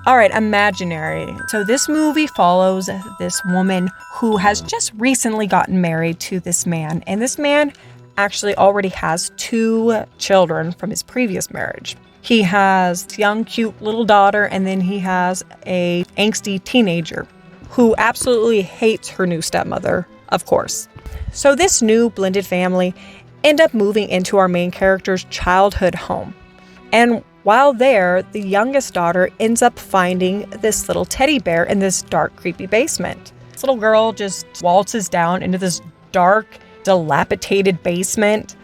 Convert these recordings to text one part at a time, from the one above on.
All right, imaginary. So this movie follows this woman who has just recently gotten married to this man. And this man actually already has 2 children from his previous marriage. He has a young, cute little daughter, and then he has a angsty teenager who absolutely hates her new stepmother, of course. So this new blended family end up moving into our main character's childhood home. And while there, the youngest daughter ends up finding this little teddy bear in this dark, creepy basement. This little girl just waltzes down into this dark, dilapidated basement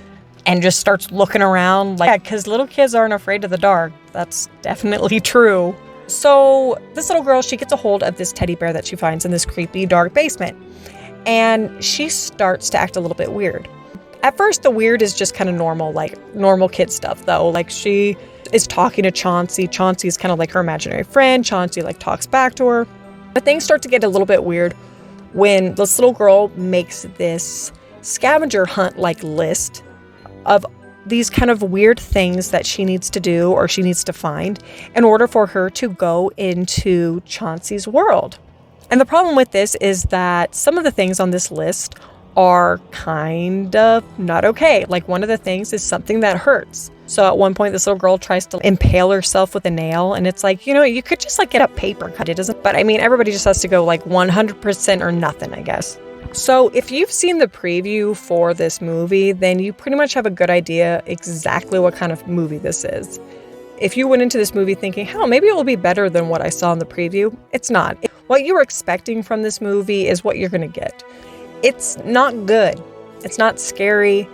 and just starts looking around because little kids aren't afraid of the dark. That's definitely true. So this little girl, she gets a hold of this teddy bear that she finds in this creepy, dark basement. And she starts to act a little bit weird. At first, the weird is just kind of normal, like normal kid stuff, though. Like she is talking to Chauncey. Chauncey is kind of like her imaginary friend. Chauncey talks back to her. But things start to get a little bit weird when this little girl makes this scavenger hunt list of these kind of weird things that she needs to do or she needs to find in order for her to go into Chauncey's world. And the problem with this is that some of the things on this list are kind of not okay. Like one of the things is something that hurts. So at one point, this little girl tries to impale herself with a nail, and it's like, you could just get a paper cut. It doesn't, but I mean, everybody just has to go 100% or nothing, I guess. So if you've seen the preview for this movie, then you pretty much have a good idea exactly what kind of movie this is. If you went into this movie thinking, maybe it will be better than what I saw in the preview, it's not. What you were expecting from this movie is what you're going to get. It's not good. It's not scary.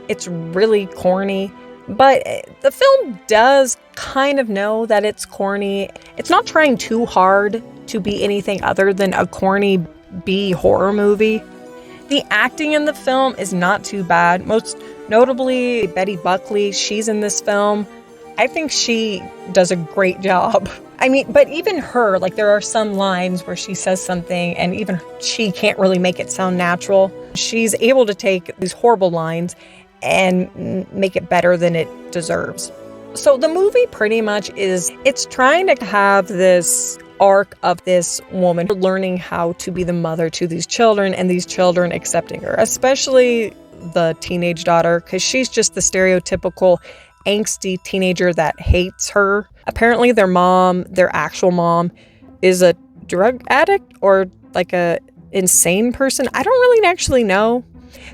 It's really corny. But the film does kind of know that it's corny. It's not trying too hard to be anything other than a corny B horror movie. The acting in the film is not too bad. Most notably, Betty Buckley, she's in this film. I think she does a great job. I mean, but even her, there are some lines where she says something and even she can't really make it sound natural. She's able to take these horrible lines and make it better than it deserves. So the movie pretty much it's trying to have this arc of this woman learning how to be the mother to these children and these children accepting her, especially the teenage daughter, because she's just the stereotypical angsty teenager that hates her. Apparently their actual mom is a drug addict or a insane person. I don't really actually know.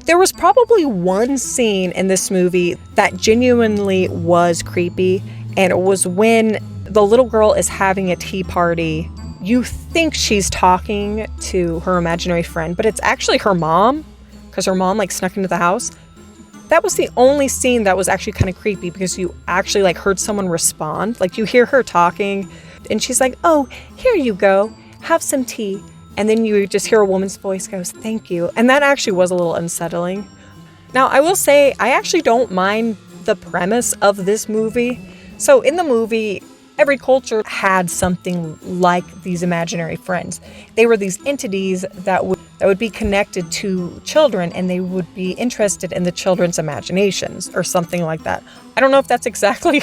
There was probably one scene in this movie that genuinely was creepy, and it was when the little girl is having a tea party. You think she's talking to her imaginary friend, but it's actually her mom, because her mom snuck into the house. That was the only scene that was actually kind of creepy, because you actually heard someone respond. You hear her talking and she's like, "Oh, here you go, have some tea." And then you just hear a woman's voice goes, "Thank you." And that actually was a little unsettling. Now, I will say, I actually don't mind the premise of this movie. So in the movie, every culture had something like these imaginary friends. They were these entities that would be connected to children, and they would be interested in the children's imaginations or something like that. I don't know if that's exactly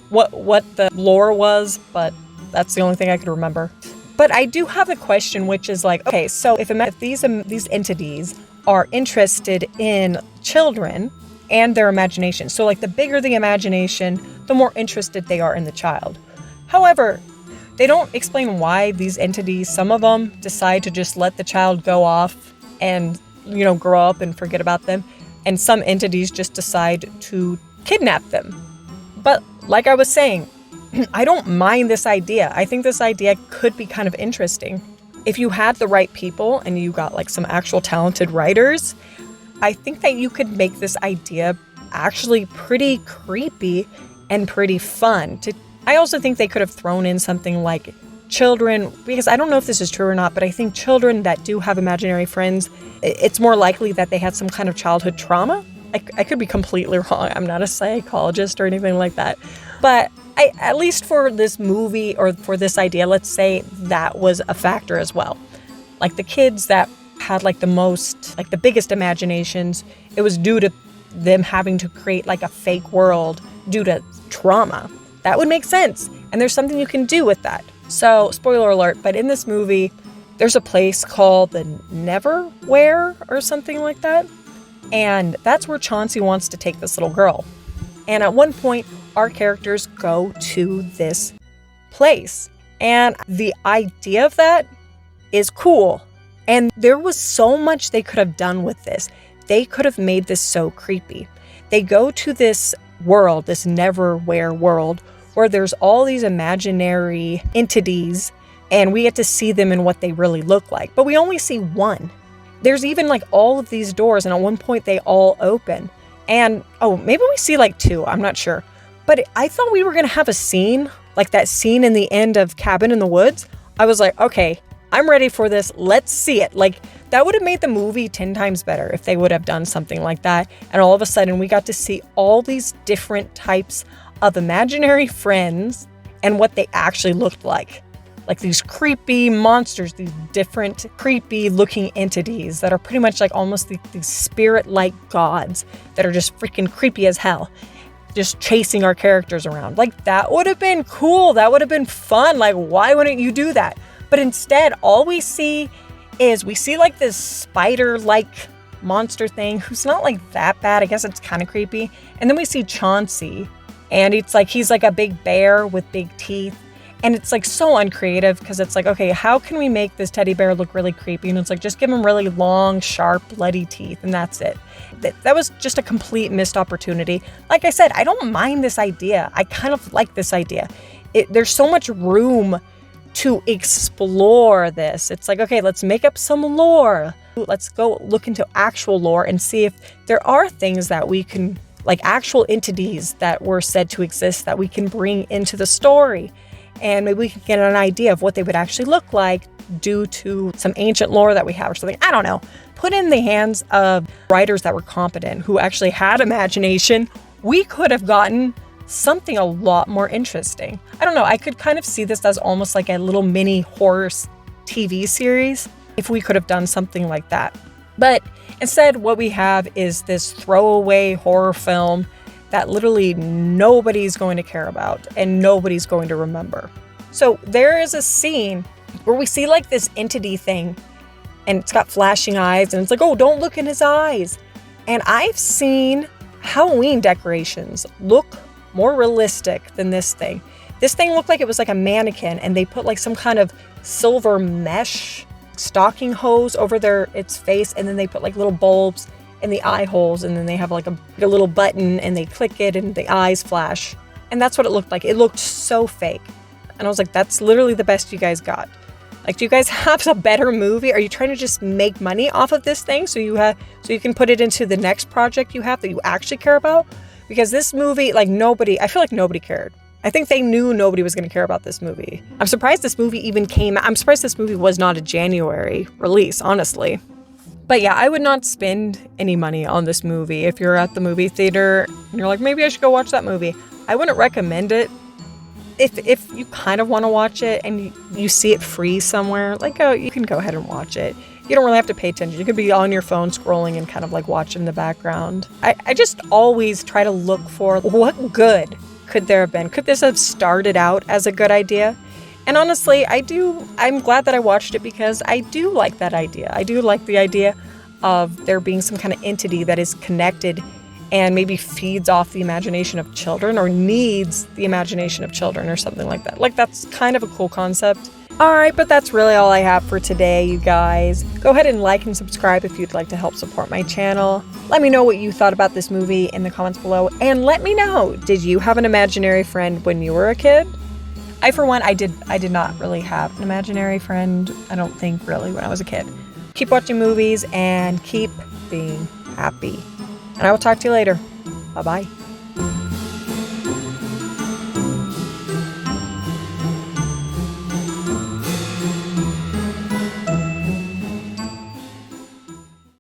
what the lore was, but that's the only thing I could remember. But I do have a question, which is okay, so if these entities are interested in children and their imagination, so the bigger the imagination, the more interested they are in the child. However, they don't explain why these entities, some of them decide to just let the child go off and, grow up and forget about them. And some entities just decide to kidnap them. But like I was saying, I don't mind this idea. I think this idea could be kind of interesting. If you had the right people and you got some actual talented writers, I think that you could make this idea actually pretty creepy and pretty fun. I also think they could have thrown in something like children, because I don't know if this is true or not, but I think children that do have imaginary friends, it's more likely that they had some kind of childhood trauma. I could be completely wrong. I'm not a psychologist or anything like that. But at least for this movie or for this idea, let's say that was a factor as well. The kids that had the biggest imaginations, it was due to them having to create a fake world due to trauma. That would make sense. And there's something you can do with that. So, spoiler alert, but in this movie, there's a place called the Neverwhere or something like that. And that's where Chauncey wants to take this little girl. And at one point, our characters go to this place. And the idea of that is cool. And there was so much they could have done with this. They could have made this so creepy. They go to this world, this Neverwhere world, where there's all these imaginary entities, and we get to see them in what they really look like. But we only see one. There's even like all of these doors, and at one point they all open. And, maybe we see like two, I'm not sure. But I thought we were going to have a scene, like that scene in the end of Cabin in the Woods. I was like, okay, I'm ready for this. Let's see it. Like, that would have made the movie 10 times better if they would have done something like that. And all of a sudden, we got to see all these different types of imaginary friends and what they actually looked like. Like these creepy monsters, these different creepy looking entities that are pretty much like almost these spirit-like gods that are just freaking creepy as hell, just chasing our characters around. Like, that would have been cool. That would have been fun. Like, why wouldn't you do that? But instead, all we see is like this spider-like monster thing who's not like that bad. I guess it's kind of creepy. And then we see Chauncey, and he's like a big bear with big teeth. And it's like so uncreative because it's like, okay, how can we make this teddy bear look really creepy? And it's like, just give him really long, sharp, bloody teeth, and that's it. That was just a complete missed opportunity. Like I said, I don't mind this idea. I kind of like this idea. There's so much room to explore this. It's like, okay, let's make up some lore. Let's go look into actual lore and see if there are things that we can, like actual entities that were said to exist that we can bring into the story. And maybe we can get an idea of what they would actually look like due to some ancient lore that we have or something. I don't know. Put in the hands of writers that were competent, who actually had imagination. We could have gotten something a lot more interesting. I don't know. I could kind of see this as almost like a little mini horror TV series if we could have done something like that. But instead, what we have is this throwaway horror film that literally nobody's going to care about and nobody's going to remember. So there is a scene where we see like this entity thing, and it's got flashing eyes, and it's like, oh, don't look in his eyes. And I've seen Halloween decorations look more realistic than this thing. This thing looked like it was like a mannequin, and they put like some kind of silver mesh stocking hose over its face, and then they put like little bulbs in the eye holes, and then they have like a little button, and they click it and the eyes flash. And that's what it looked like. It looked so fake. And I was like, that's literally the best you guys got. Like, do you guys have a better movie? Are you trying to just make money off of this thing so you can put it into the next project you have that you actually care about? Because this movie, like, I feel like nobody cared. I think they knew nobody was going to care about this movie. I'm surprised this movie even came out. I'm surprised this movie was not a January release, honestly. But yeah, I would not spend any money on this movie. If you're at the movie theater and you're like, maybe I should go watch that movie, I wouldn't recommend it. If you kind of want to watch it and you see it free somewhere, like, oh, you can go ahead and watch it. You don't really have to pay attention. You could be on your phone scrolling and kind of like watch in the background. I just always try to look for what good could there have been. Could this have started out as a good idea? And honestly, I'm glad that I watched it because I do like that idea. I do like the idea of there being some kind of entity that is connected and maybe feeds off the imagination of children or needs the imagination of children or something like that. Like, that's kind of a cool concept. All right, but that's really all I have for today, you guys. Go ahead and like and subscribe if you'd like to help support my channel. Let me know what you thought about this movie in the comments below. And let me know, did you have an imaginary friend when you were a kid? I, for one, I did not really have an imaginary friend, I don't think, really, when I was a kid. Keep watching movies and keep being happy. And I will talk to you later. Bye-bye.